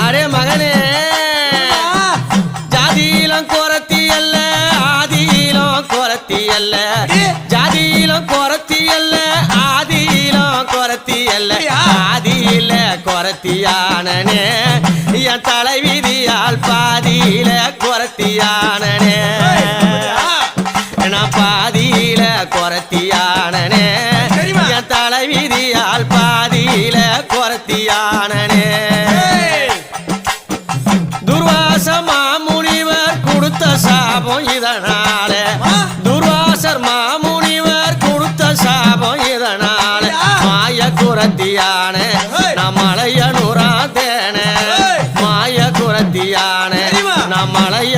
array மகனே ஜாதியிலும் குறத்தி அல்ல ஆதியிலும் குறத்தி அல்ல ஜாதியிலும் குறத்தி அல்ல ஆதியிலும் குறத்தி அல்ல ஆதியில குறத்தியானனே என் தலைவிதியால் பாதியில குறத்தியானனே நான் பாதியில குறத்தியானனே என் தலைவிதியால் பாதியில குறத்தியானனே துர்வாச மாமுனிவர் கொடுத்த சாபம் இதனால துர்வாசர் மாமுனிவர் கொடுத்த சாபம் இதனால மாய குறத்தியான நம்மளைய நுறாதேன மாய குறத்தியான நம்மளைய